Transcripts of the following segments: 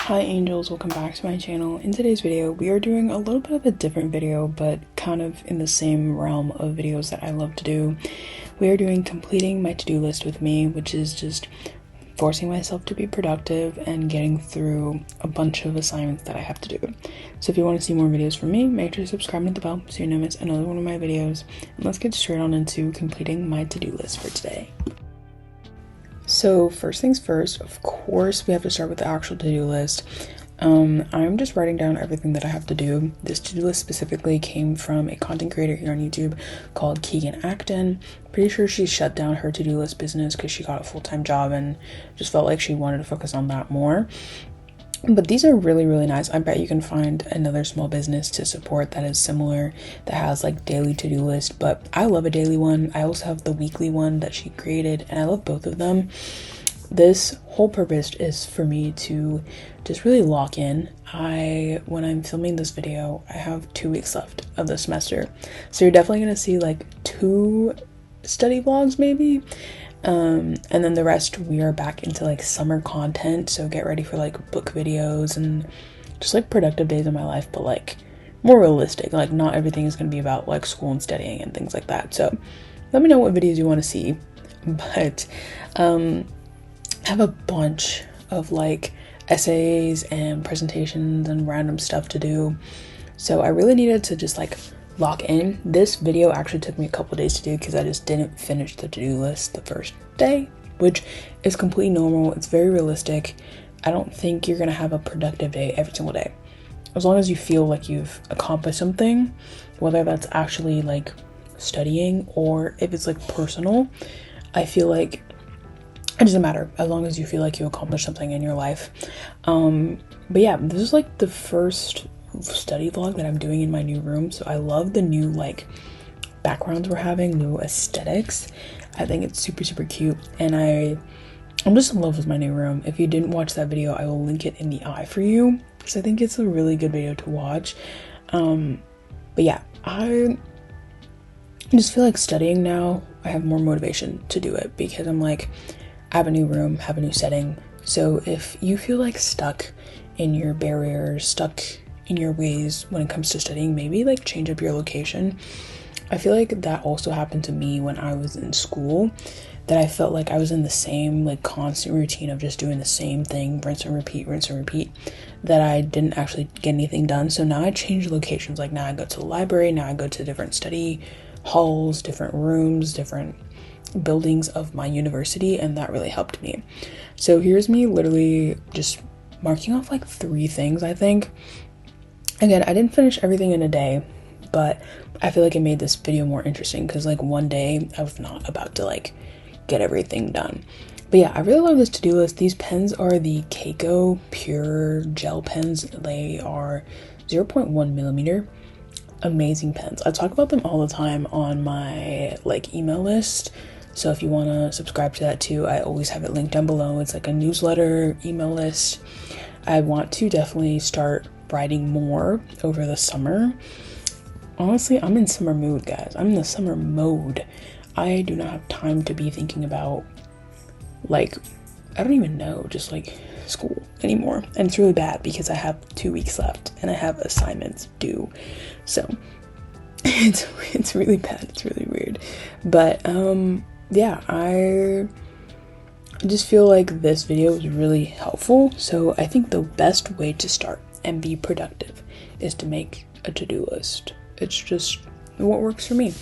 Hi angels, welcome back to my channel. In today's video, we are doing a little bit of a different video, but kind of in the same realm of videos that I love to do. We are doing completing my to-do list with me, which is just forcing myself to be productive and getting through a bunch of assignments that I have to do. So if you want to see more videos from me, make sure to subscribe and hit the bell so you don't miss another one of my videos. And let's get straight on into completing my to-do list for today. So first things first, of course, we have to start with the actual to-do list. I'm just writing down everything that I have to do. This to-do list specifically came from a content creator here on YouTube called Keegan Acton. Pretty sure she shut down her to-do list business because she got a full-time job and just felt like she wanted to focus on that more. But these are really nice. I bet you can find another small business to support that is similar, that has like daily to-do list, but I love a daily one. I also have the weekly one that she created and I love both of them. This whole purpose is for me to just really lock in. When I'm filming this video, I have 2 weeks left of the semester, so you're definitely gonna see like 2 study vlogs maybe. And then the rest we are back into like summer content, so get ready for like book videos and just like productive days of my life, but like more realistic. Like not everything is going to be about like school and studying and things like that. So let me know what videos you want to see. But I have a bunch of like essays and presentations and random stuff to do, so I really needed to just like lock in. This video actually took me a couple days to do because I just didn't finish the to-do list the first day, which is completely normal. It's very realistic. I don't think you're gonna have a productive day every single day. As long as you feel like you've accomplished something, whether that's actually like studying or if it's like personal, I feel like it doesn't matter as long as you feel like you accomplished something in your life. But yeah, this is like the first study vlog that I'm doing in my new room, so I love the new like backgrounds we're having, new aesthetics. I think it's super cute, and I'm just in love with my new room. If you didn't watch that video, I will link it in the eye for you because I think it's a really good video to watch. But yeah, I just feel like studying now, I have more motivation to do it because I'm like, I have a new room, have a new setting. So if you feel like stuck in your barriers, stuck in your ways when it comes to studying, maybe like change up your location. I feel like that also happened to me when I was in school, that I felt like I was in the same like constant routine of just doing the same thing, rinse and repeat, that I didn't actually get anything done. So now I changed locations. Like now I go to the library, now I go to different study halls, different rooms, different buildings of my university, and that really helped me. So here's me literally just marking off like 3 things, I think. Again, I didn't finish everything in a day, but I feel like it made this video more interesting because like one day I was not about to like get everything done. But yeah, I really love this to-do list. These pens are the Keiko Pure Gel pens. They are 0.1 millimeter. Amazing pens. I talk about them all the time on my like email list. So if you want to subscribe to that too, I always have it linked down below. It's like a newsletter email list. I want to definitely start writing more over the summer. Honestly, I'm in summer mood, guys. I'm in the summer mode. I do not have time to be thinking about like, I don't even know, just like school anymore. And it's really bad because I have 2 weeks left and I have assignments due. So it's really bad. It's really weird. But yeah, I just feel like this video was really helpful. So I think the best way to start and be productive is to make a to-do list. It's just what works for me.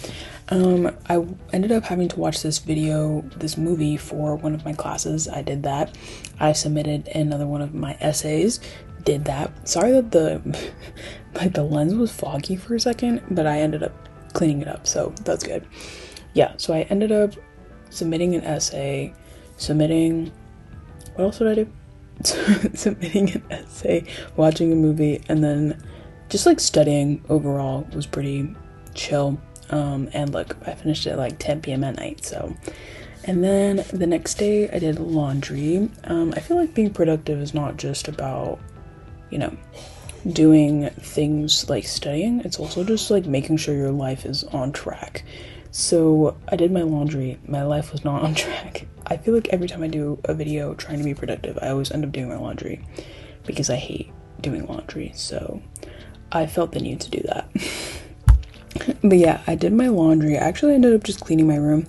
I ended up having to watch this movie for one of my classes. I did that. I submitted another one of my essays, did that. Sorry that the lens was foggy for a second, but I ended up cleaning it up, so that's good. Yeah, so I ended up submitting an essay, what else did I do? Submitting an essay, watching a movie, and then just like studying overall was pretty chill. And look, I finished it at like 10 p.m. at night. So, and then the next day I did laundry. I feel like being productive is not just about, you know, doing things like studying. It's also just like making sure your life is on track. So I did my laundry. My life was not on track. I feel like every time I do a video trying to be productive, I always end up doing my laundry. because I hate doing laundry, so I felt the need to do that. But yeah, I did my laundry. I actually ended up just cleaning my room.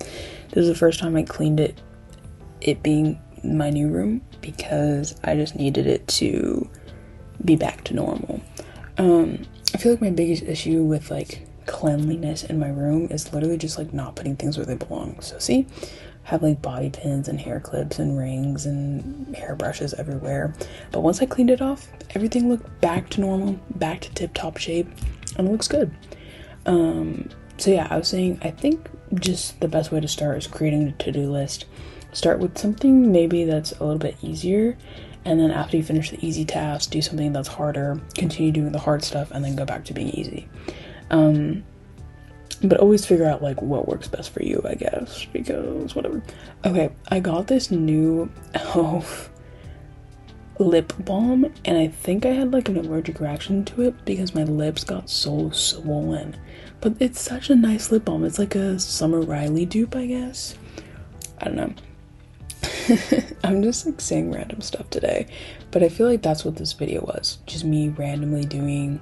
This is the first time I cleaned it being my new room, because I just needed it to be back to normal. I feel like my biggest issue with like cleanliness in my room is literally just like not putting things where they belong. So see, I have like bobby pins and hair clips and rings and hairbrushes everywhere. But once I cleaned it off, everything looked back to normal, back to tip-top shape, and it looks good. So yeah, I was saying, I think just the best way to start is creating a to-do list. Start with something maybe that's a little bit easier, and then after you finish the easy tasks, do something that's harder, continue doing the hard stuff, and then go back to being easy. But always figure out like what works best for you, I guess, because whatever. Okay, I got this new e.l.f. lip balm, and I think I had like an allergic reaction to it because my lips got so swollen. But it's such a nice lip balm. It's like a Summer Riley dupe, I guess. I don't know. I'm just like saying random stuff today, but I feel like that's what this video was, just me randomly doing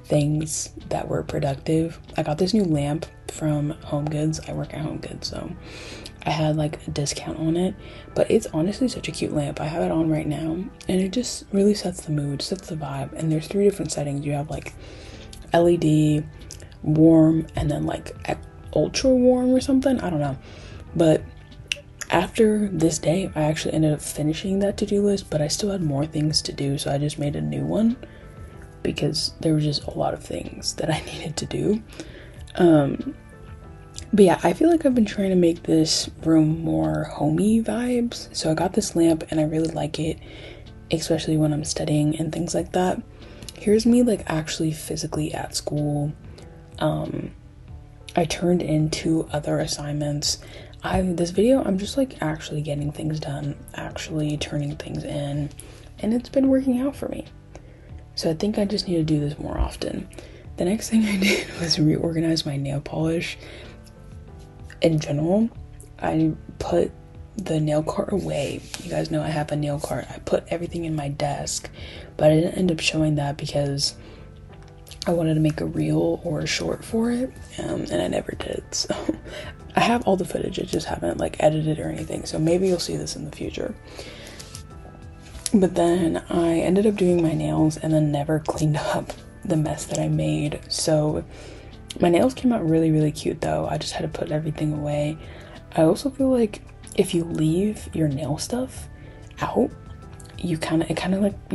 things that were productive. I got this new lamp from HomeGoods. I work at HomeGoods, so I had like a discount on it, but it's honestly such a cute lamp. I have it on right now, and it just really sets the mood, sets the vibe. And there's 3 different settings. You have like LED, warm, and then like ultra warm or something, I don't know. But after this day, I actually ended up finishing that to-do list, but I still had more things to do, so I just made a new one because there was just a lot of things that I needed to do. But yeah, I feel like I've been trying to make this room more homey vibes. So I got this lamp and I really like it, especially when I'm studying and things like that. Here's me like actually physically at school. I turned in 2 other assignments. This video, I'm just like actually getting things done, actually turning things in, and it's been working out for me. So I think I just need to do this more often. The next thing I did was reorganize my nail polish. In general, I put the nail cart away. You guys know I have a nail cart. I put everything in my desk, but I didn't end up showing that because I wanted to make a reel or a short for it, and I never did. So I have all the footage, I just haven't like edited or anything, so maybe you'll see this in the future. But then I ended up doing my nails and then never cleaned up the mess that I made. So my nails came out really, really cute though. I just had to put everything away. I also feel like if you leave your nail stuff out, it kind of like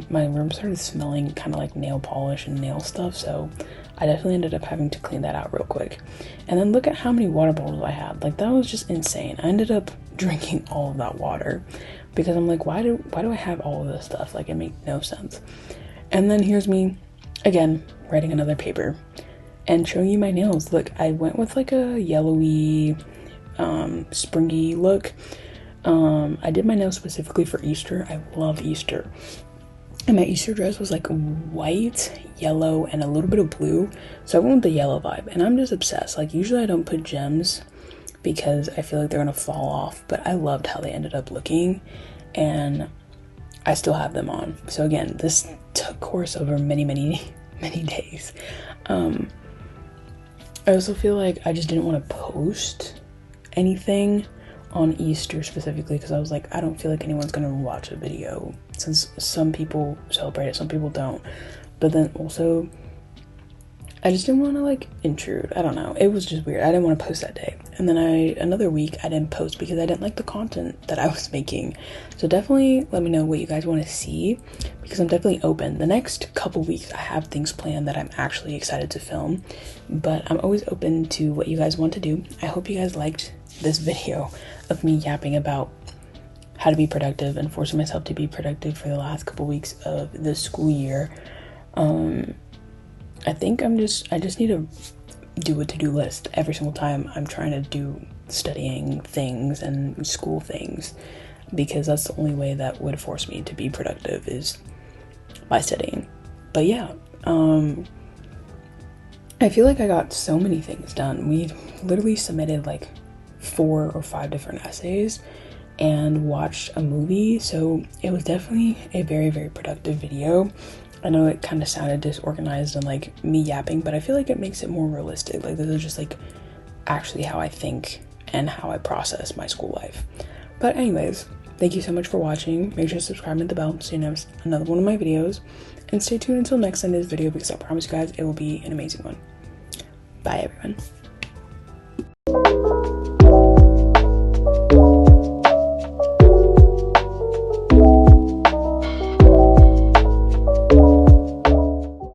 my room started smelling kind of like nail polish and nail stuff, so I definitely ended up having to clean that out real quick. And then look at how many water bottles I had. Like, that was just insane. I ended up drinking all of that water because I'm like, why do I have all of this stuff? Like, it made no sense. And then here's me again writing another paper and showing you my nails. Look, I went with like a yellowy springy look. I did my nails specifically for Easter. I love Easter. And my Easter dress was like white, yellow, and a little bit of blue. So I went with the yellow vibe, and I'm just obsessed. Like, usually I don't put gems because I feel like they're gonna fall off, but I loved how they ended up looking, and I still have them on. So again, this took course over many, many, many days. I also feel like I just didn't want to post anything on Easter specifically because I was like, I don't feel like anyone's gonna watch a video, since some people celebrate it, some people don't. But then also, I just didn't want to like intrude. I don't know, it was just weird. I didn't want to post that day. And then another week I didn't post because I didn't like the content that I was making. So definitely let me know what you guys want to see, because I'm definitely open. The next couple weeks I have things planned that I'm actually excited to film, but I'm always open to what you guys want to do. I hope you guys liked this video of me yapping about how to be productive and forcing myself to be productive for the last couple weeks of the school year. I think I just need to do a to-do list every single time I'm trying to do studying things and school things, because that's the only way that would force me to be productive, is by studying. But yeah, I feel like I got so many things done. We've literally submitted like 4 or 5 different essays, and watched a movie. So it was definitely a very, very productive video. I know it kind of sounded disorganized and like me yapping, but I feel like it makes it more realistic. Like this is just like actually how I think and how I process my school life. But anyways, thank you so much for watching. Make sure to subscribe and hit the bell so you never miss another one of my videos. And stay tuned until next Sunday's video, because I promise you guys it will be an amazing one. Bye everyone.